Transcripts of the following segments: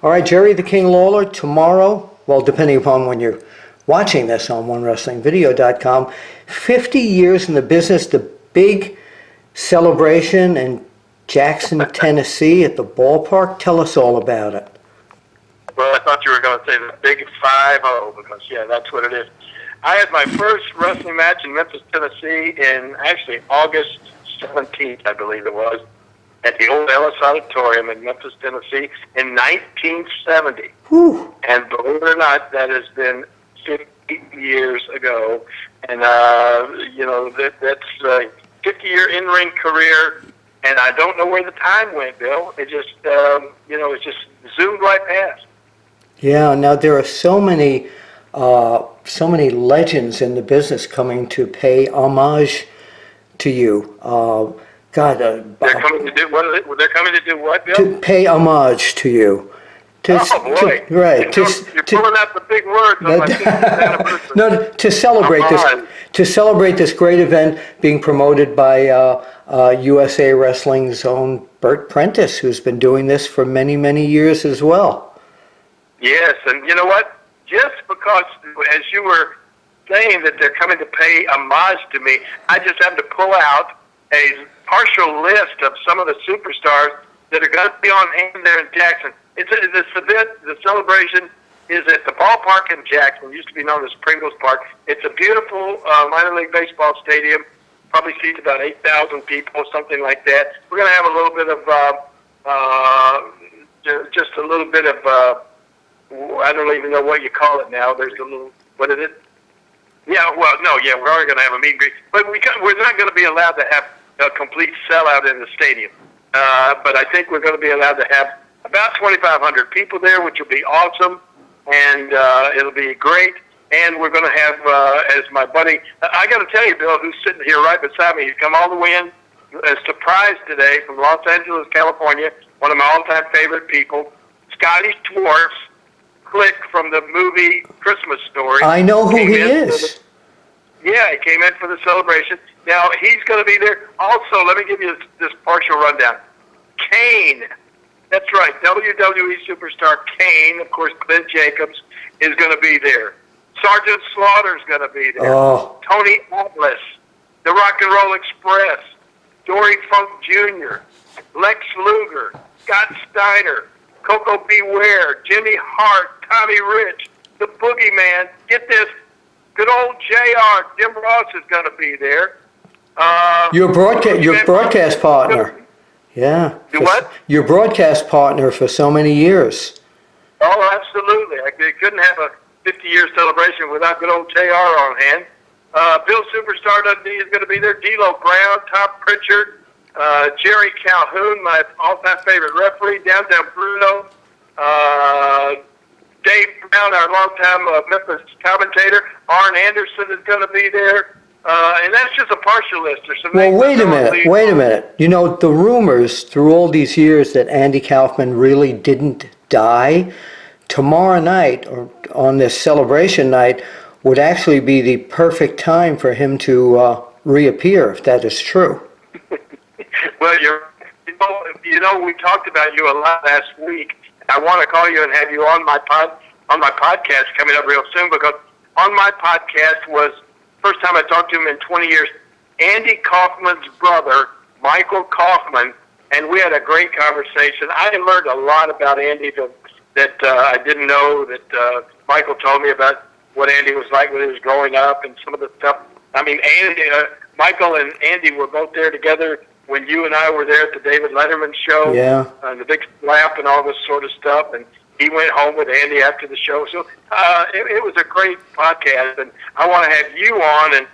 All right, Jerry the King Lawler, tomorrow, well, depending upon when you're watching this on OneWrestlingVideo.com, 50 years in the business, the big celebration in Jackson, Tennessee at the ballpark. Tell us all about it. Well, I thought you were going to say the big 5-0 because, yeah, that's what it is. I had my first wrestling match in Memphis, Tennessee in actually August 17th, I believe it was, at the old Ellis Auditorium in Memphis, Tennessee in 1970. Whew. And believe it or not, that has been 50 years ago. And, that's a 50-year in-ring career. And I don't know where the time went, Bill. It just, it just zoomed right past. Yeah, now there are so many legends in the business coming to pay homage to you. They're coming to do what? They're coming to do what, Bill? To pay homage to you. Right. Right. You're pulling out the big words on my 50th anniversary. No, to celebrate this great event being promoted by USA Wrestling's own Bert Prentice, who's been doing this for many, many years as well. Yes, and you know what? Just because, as you were saying that they're coming to pay homage to me, I just have to pull out a partial list of some of the superstars that are going to be on hand there in Jackson. This event, the celebration, is at the ballpark in Jackson. It used to be known as Pringles Park. It's a beautiful minor league baseball stadium. Probably seats about 8,000 people, something like that. We're going to have a little bit of, just a little bit of, I don't even know what you call it now. There's a little, what is it? Yeah, well, no, yeah, we're already going to have a meet and greet. But we're not going to be allowed to have a complete sellout in the stadium. But I think we're going to be allowed to have about 2,500 people there, which will be awesome, and it'll be great. And we're going to have, as my buddy, I got to tell you, Bill, who's sitting here right beside me, he's come all the way in, a surprise today from Los Angeles, California, one of my all-time favorite people, Scotty Dwarfs, Click from the movie Christmas Story. I know who he is. Yeah, he came in for the celebration. Now, he's going to be there. Also, let me give you this partial rundown. Kane. That's right. WWE superstar Kane, of course, Clint Jacobs, is going to be there. Sergeant Slaughter is going to be there. Oh. Tony Atlas, the Rock and Roll Express, Dory Funk Jr., Lex Luger, Scott Steiner, Coco Beware, Jimmy Hart, Tommy Rich, the Boogeyman. Get this, good old JR, Jim Ross is going to be there. Your broadcast partner. Yeah. Do what? Your broadcast partner for so many years. Oh, absolutely. I couldn't have a 50-year celebration without good old JR on hand. Bill Superstar Dundee is going to be there. D'Lo Brown, Tom Pritchard, Jerry Calhoun, my all-time favorite referee, Downtown Bruno, Dave Brown, our longtime Memphis commentator, Arn Anderson is going to be there. And that's just a partial list. There's some wait a minute. You know, the rumors through all these years that Andy Kaufman really didn't die, tomorrow night, or on this celebration night, would actually be the perfect time for him to reappear, if that is true. Well, we talked about you a lot last week. I want to call you and have you on my podcast coming up real soon, because on my podcast was first time I talked to him in 20 years, Andy Kaufman's brother, Michael Kaufman, and we had a great conversation. I learned a lot about Andy that I didn't know, that Michael told me about what Andy was like when he was growing up and some of the stuff. I mean, Michael and Andy were both there together when you and I were there at the David Letterman show. Yeah. The big slap and all this sort of stuff. And he went home with Andy after the show. So it was a great podcast. And I want to have you on, and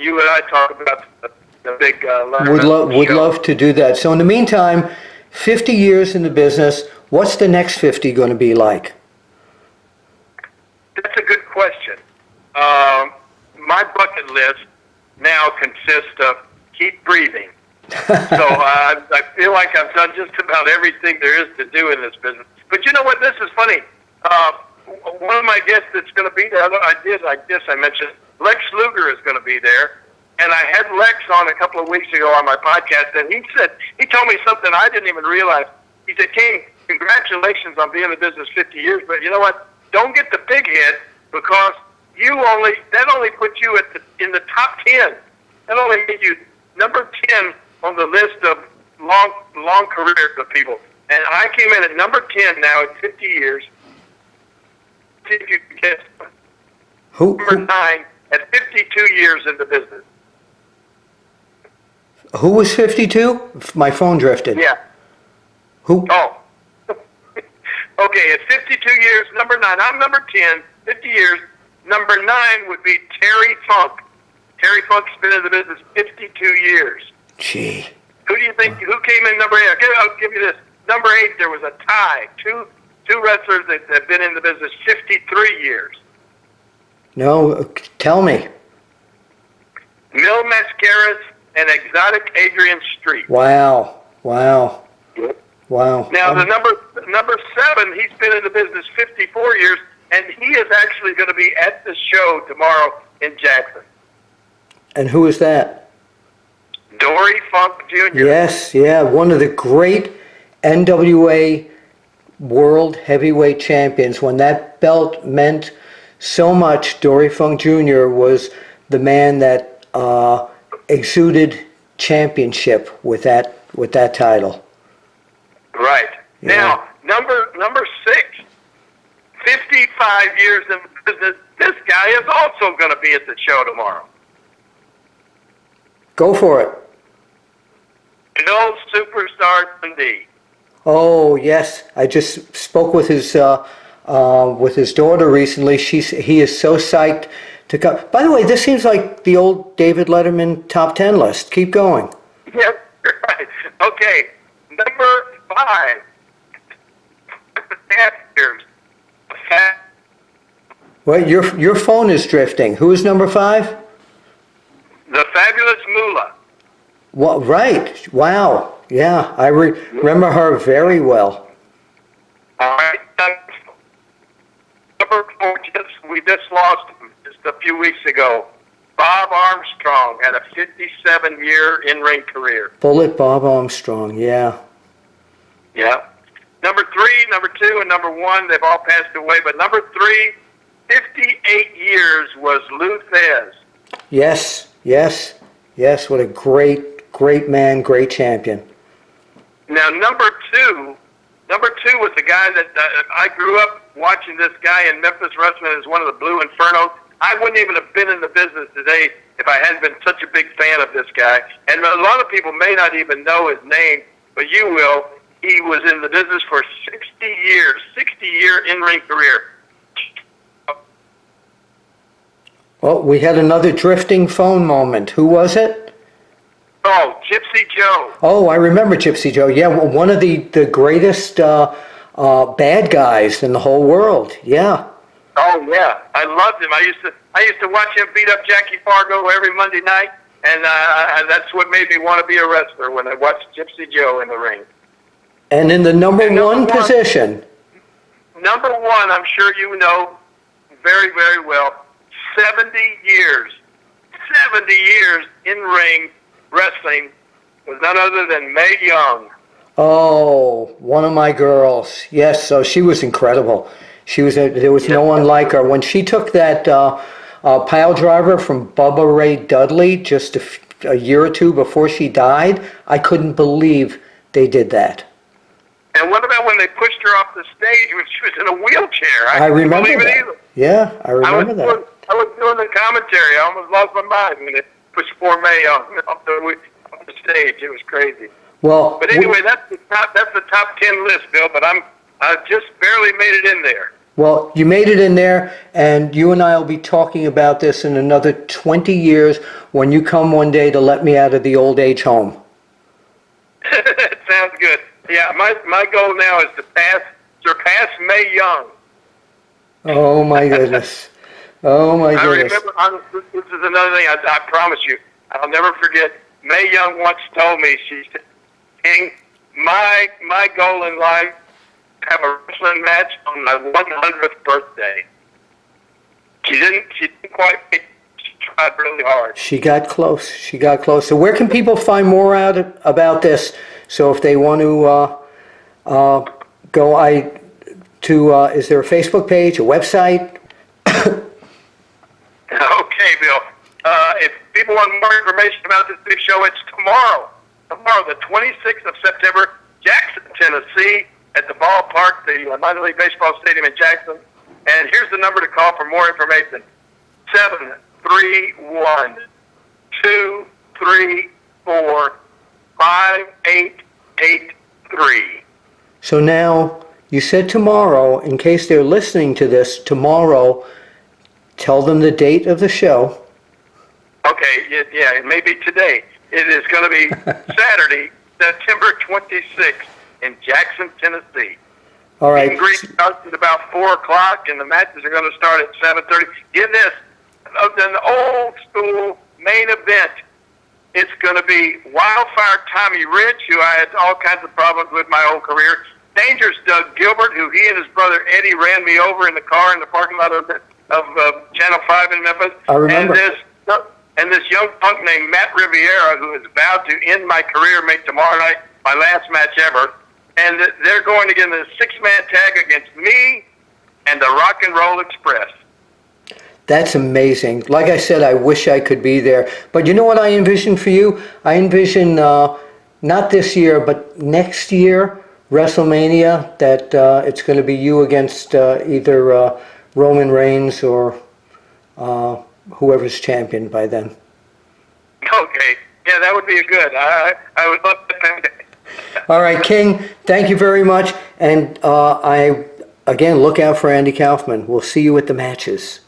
you and I talk about the big Letterman Would love to do that. So in the meantime, 50 years in the business, what's the next 50 going to be like? That's a good question. My bucket list now consists of keep breathing. So I feel like I've done just about everything there is to do in this business. But you know what? This is funny. One of my guests that's going to be there, I mentioned, Lex Luger is going to be there. And I had Lex on a couple of weeks ago on my podcast, and he told me something I didn't even realize. He said, King, congratulations on being in the business 50 years, but you know what? Don't get the big hit because that only puts you in the top 10. That only made you number 10 on the list of long careers of people. And I came in at number 10 now at 50 years. See if you can guess. Number 9 at 52 years in the business. Who was 52? My phone drifted. Yeah. Who? Oh. Okay, at 52 years, number 9. I'm number 10, 50 years. Number 9 would be Terry Funk. Terry Funk's been in the business 52 years. Gee. Who do you think? Who came in number 8? I'll give you this. Number 8, there was a tie. Two wrestlers that have been in the business 53 years. No, tell me. Mil Mascaras and Exotic Adrian Street. Wow. Wow. Yep. Wow. Now, the number 7, he's been in the business 54 years, and he is actually going to be at the show tomorrow in Jackson. And who is that? Dory Funk Jr. Yes, yeah, one of the great NWA World Heavyweight Champions. When that belt meant so much, Dory Funk Jr. was the man that exuded championship with that title. Right. Yeah. Now, number 6, 55 years in business. This guy is also going to be at the show tomorrow. Go for it. Bill Superstar Dundee. Oh yes, I just spoke with his daughter recently. He is so psyched to come. By the way, this seems like the old David Letterman top 10 list. Keep going. Yes, right. Okay, number 5. Well, your phone is drifting. Who is number 5? The Fabulous Moolah. Well, right. Wow. Yeah, I remember her very well. All right. Number 4, we just lost him just a few weeks ago. Bob Armstrong had a 57-year in-ring career. Bullet Bob Armstrong. Yeah. Yeah. Number 3, number 2, and number 1, they've all passed away. But number 3, 58 years was Lou Thez. Yes. Yes. Yes. What a great man, great champion. Now, number two was the guy that I grew up watching. This guy in Memphis wrestling as one of the Blue Infernos. I wouldn't even have been in the business today if I hadn't been such a big fan of this guy. And a lot of people may not even know his name, but you will. He was in the business for 60 years, 60-year in-ring career. Oh, we had another drifting phone moment. Who was it? Oh, Gypsy Joe. Oh, I remember Gypsy Joe. Yeah, well, one of the greatest bad guys in the whole world. Yeah. Oh yeah, I loved him. I used to watch him beat up Jackie Fargo every Monday night, and that's what made me want to be a wrestler when I watched Gypsy Joe in the ring. And in the number one position. Number 1, I'm sure you know very, very well. 70 years in ring wrestling was none other than Mae Young. Oh, one of my girls. Yes, so she was incredible. There was no one like her. When she took that pile driver from Bubba Ray Dudley just a year or two before she died, I couldn't believe they did that. And what about when they pushed her off the stage when she was in a wheelchair? I remember couldn't believe that. it either. Yeah, I remember that. I was doing the commentary. I almost lost my mind when they pushed poor Mae off the stage. It was crazy. Well, but anyway, that's the top 10 list, Bill. But I just barely made it in there. Well, you made it in there, and you and I will be talking about this in another 20 years when you come one day to let me out of the old age home. Sounds good. Yeah, my goal now is to surpass Mae Young. Oh my goodness. Oh my goodness. I remember, this is another thing, I promise you, I'll never forget. Mae Young once told me, she said, King, my goal in life is to have a wrestling match on my 100th birthday. She didn't quite make it. She tried really hard. She got close. So where can people find more out about this? So if they want to go is there a Facebook page, a website? Okay, Bill. If people want more information about this big show, it's tomorrow, the 26th of September, Jackson, Tennessee, at the ballpark, the minor league baseball stadium in Jackson. And here's the number to call for more information: 731-234-5883. So now, you said tomorrow, in case they're listening to this tomorrow, tell them the date of the show. Okay, yeah, it may be today. It is going to be Saturday, September 26th in Jackson, Tennessee. All Meet and right. greet starts at about 4 o'clock, and the matches are going to start at 7:30. Get this, an old school main event. It's going to be Wildfire Tommy Rich, who I had all kinds of problems with my whole career. Dangerous Doug Gilbert, who he and his brother Eddie ran me over in the car in the parking lot of Channel 5 in Memphis. I remember. And this young punk named Matt Riviera, who has vowed to end my career, make tomorrow night my last match ever. And they're going to get in a 6-man tag against me and the Rock and Roll Express. That's amazing. Like I said, I wish I could be there. But you know what I envision for you? I envision, not this year, but next year, WrestleMania, that it's going to be you against either Roman Reigns or whoever's champion by then. Okay. Yeah, that would be good. I would love to. All right, King, thank you very much. And again, look out for Andy Kaufman. We'll see you at the matches.